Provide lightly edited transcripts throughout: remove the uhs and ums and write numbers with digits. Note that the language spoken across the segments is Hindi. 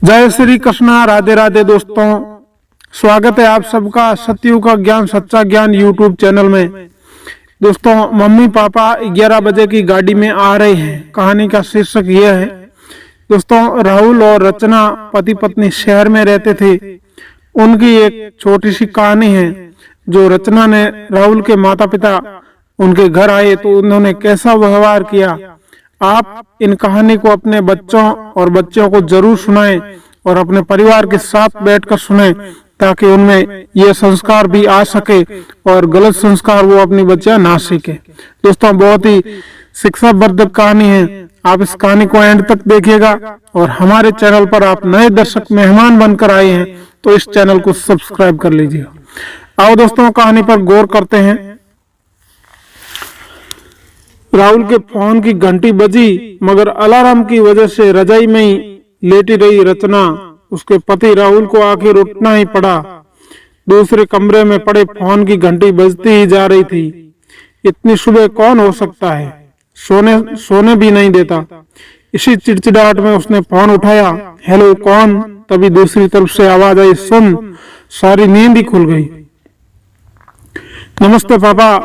जय श्री कृष्णा। राधे राधे दोस्तों, स्वागत है आप सबका सतयुग का ज्ञान सच्चा ज्ञान यूट्यूब चैनल में। दोस्तों, मम्मी पापा 11 बजे की गाड़ी में आ रहे हैं। कहानी का शीर्षक यह है दोस्तों, राहुल और रचना पति पत्नी शहर में रहते थे। उनकी एक छोटी सी कहानी है। जो रचना ने राहुल के माता पिता उनके घर आए तो उन्होंने कैसा व्यवहार किया, आप इन कहानी को अपने बच्चों और बच्चों को जरूर सुनाएं और अपने परिवार के साथ बैठकर सुनें, ताकि उनमें ये संस्कार भी आ सके और गलत संस्कार वो अपनी बच्चियां ना सीखे। दोस्तों, बहुत ही शिक्षावर्धक कहानी है। आप इस कहानी को एंड तक देखिएगा और हमारे चैनल पर आप नए दर्शक मेहमान बनकर आए हैं तो इस चैनल को सब्सक्राइब कर लीजिएगा। आओ दोस्तों, कहानी पर गौर करते हैं। राहुल के फोन की घंटी बजी, मगर अलार्म की वजह से रजाई में ही लेटी रही रचना। उसके पति राहुल को आखिर उठना ही पड़ा। दूसरे कमरे में पड़े फोन की घंटी बजती ही जा रही थी। इतनी सुबह कौन हो सकता है, सोने भी नहीं देता। इसी चिड़चिड़ाहट में उसने फोन उठाया। हेलो, कौन? तभी दूसरी तरफ से आवाज आई, सुन। सारी नींद ही खुल गई। नमस्ते पापा।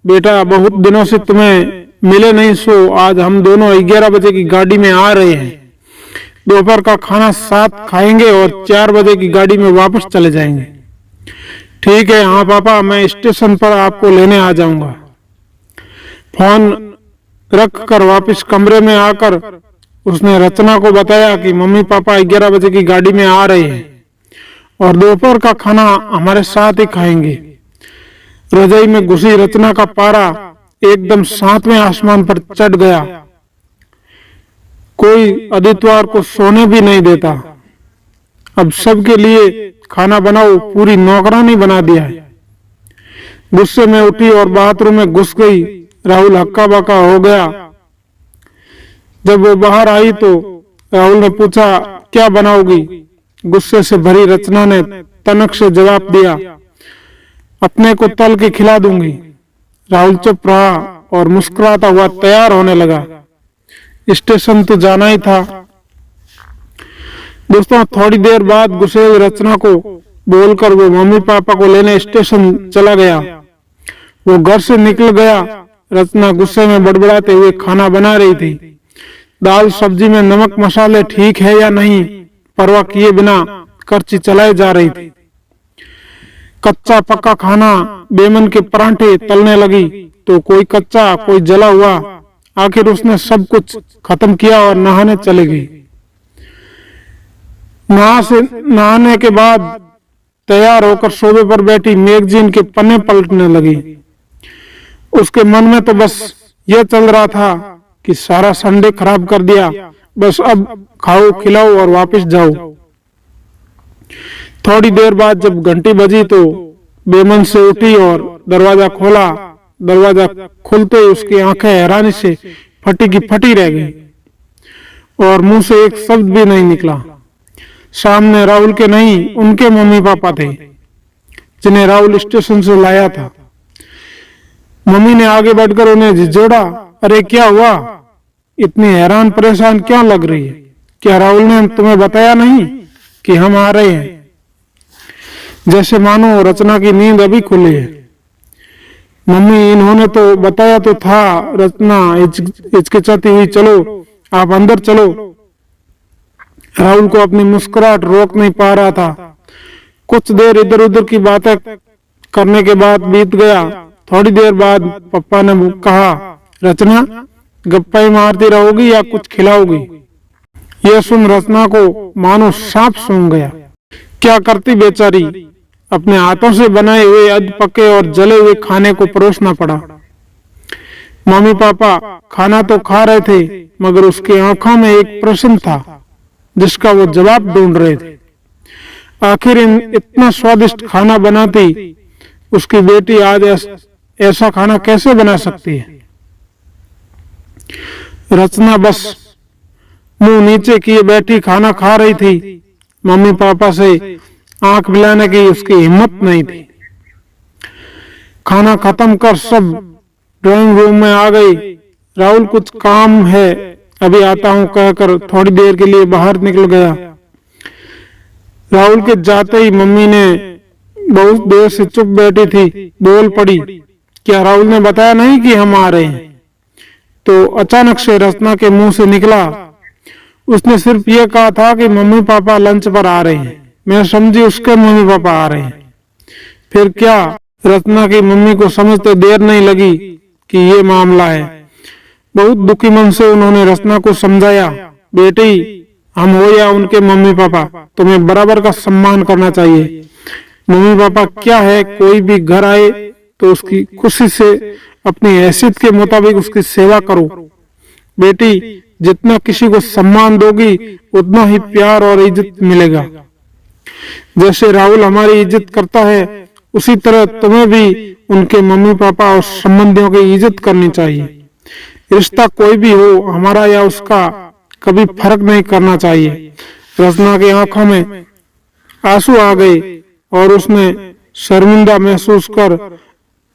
बेटा, बहुत दिनों से तुम्हें मिले नहीं, सो आज हम दोनों 11 बजे की गाड़ी में आ रहे हैं। दोपहर का खाना साथ खाएंगे और 4 बजे की गाड़ी में वापस चले जाएंगे। ठीक है। हाँ पापा, मैं स्टेशन पर आपको लेने आ जाऊंगा। फोन रख कर वापस कमरे में आकर उसने रचना को बताया कि मम्मी पापा 11 बजे की गाड़ी में आ रहे हैं और दोपहर का खाना हमारे साथ ही खाएंगे। रजाई में घुसी रचना का पारा एकदम 7वें आसमान पर चढ़ गया। कोई आदित्यवार को सोने भी नहीं देता। अब सबके लिए खाना बनाओ, पूरी नौकरानी बना दिया है। गुस्से में उठी और बाथरूम में घुस गई। राहुल हक्का बक्का हो गया। जब वो बाहर आई तो राहुल ने पूछा, क्या बनाओगी? गुस्से से भरी रचना ने तनक से जवाब दिया, अपने को तल के खिला दूंगी। राहुल चुप रहा और मुस्कुराता हुआ तैयार होने लगा। स्टेशन तो जाना ही था। दोस्तों, थोड़ी देर बाद गुस्से रचना को बोलकर वो मम्मी पापा को लेने स्टेशन चला गया। वो घर से निकल गया। रचना गुस्से में बड़बड़ाते हुए खाना बना रही थी। दाल सब्जी में नमक मसाले ठीक है या नहीं, परवाह किए बिना करची चलाई जा रही थी। कच्चा पक्का खाना, बेमन के परांठे तलने लगी तो कोई कच्चा कोई जला हुआ। आखिर उसने सब कुछ खत्म किया और नहाने चली गई। नहाने के बाद तैयार होकर सोफे पर बैठी मैगजीन के पन्ने पलटने लगी। उसके मन में तो बस यह चल रहा था कि सारा संडे खराब कर दिया, बस अब खाओ खिलाओ और वापस जाओ। थोड़ी देर बाद जब घंटी बजी तो बेमन से उठी और दरवाजा खोला। दरवाजा खुलते ही उसकी आंखें हैरानी से फटी की फटी रह गई और मुंह से एक शब्द भी नहीं निकला। सामने राहुल के नहीं, उनके मम्मी पापा थे, जिन्हें राहुल स्टेशन से लाया था। मम्मी ने आगे बढ़कर उन्हें झिझोड़ा, अरे क्या हुआ? इतनी हैरान परेशान क्यों लग रही है? क्या राहुल ने तुम्हें बताया नहीं कि हम आ रहे हैं? जैसे मानो रचना की नींद अभी खुली है। मम्मी, इन्होंने तो बताया तो था। रचना हिचकिचाती हुई, चलो आप अंदर चलो। राहुल को अपनी मुस्कुराहट रोक नहीं पा रहा था। कुछ देर इधर उधर की बातें करने के बाद बीत गया। थोड़ी देर बाद पापा ने कहा, रचना गप्पे मारती रहोगी या कुछ खिलाओगी? यह सुन रचना को मानो सांप सूंघ गया। क्या करती बेचारी, अपने हाथों से बनाए हुए अध पके और जले हुए खाने को परोसना पड़ा। मम्मी पापा खाना तो खा रहे थे, मगर उसकी आंखों में एक प्रश्न था जिसका वो जवाब ढूंढ रहे थे। आखिर इतना स्वादिष्ट खाना बनाती उसकी बेटी आज ऐसा खाना कैसे बना सकती है? रचना बस मुंह नीचे किए बैठी खाना खा रही थी। मम्मी पापा से आंख मिलाने की उसकी हिम्मत नहीं थी। खाना खत्म कर सब ड्राइंग रूम में आ गई। राहुल कुछ काम है, अभी आता हूं कहकर थोड़ी देर के लिए बाहर निकल गया। राहुल के जाते ही मम्मी ने बहुत देर से चुप बैठी थी, बोल पड़ी, क्या राहुल ने बताया नहीं कि हम आ रहे हैं? तो अचानक से रचना के मुंह से निकला, उसने सिर्फ ये कहा था कि मम्मी पापा लंच पर आ रहे हैं। मैं समझी उसके मम्मी पापा आ रहे हैं। फिर क्या? रत्ना की मम्मी को समझते देर नहीं लगी कि ये मामला है। बहुत दुखी मन से उन्होंने रत्ना को समझाया, बेटी, हम हो या उनके मम्मी पापा, तुम्हें बराबर का सम्मान करना चाहिए। मम्मी पापा क्या है, कोई भी घर आए तो उसकी खुशी से अपनी हैसियत के मुताबिक उसकी सेवा करो। बेटी, जितना किसी को सम्मान दोगी उतना ही प्यार और इज्जत मिलेगा। जैसे राहुल हमारी इज्जत करता है, उसी तरह तुम्हें भी उनके मम्मी पापा और संबंधियों की इज्जत करनी चाहिए। रिश्ता कोई भी हो, हमारा या उसका, कभी फर्क नहीं करना चाहिए। रचना की आंखों में आंसू आ गए और उसने शर्मिंदा महसूस कर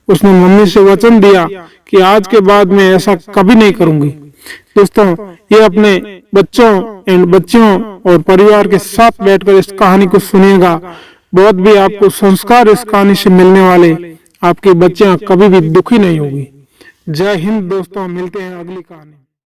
उसने मम्मी से वचन दिया कि आज के बाद मैं ऐसा कभी नहीं करूंगी। दोस्तों, ये अपने बच्चों एंड बच्चियों और परिवार के साथ बैठकर इस कहानी को सुनिएगा। बहुत भी आपको संस्कार इस कहानी से मिलने वाले, आपकी बच्चियां कभी भी दुखी नहीं होगी। जय हिंद दोस्तों, मिलते हैं अगली कहानी।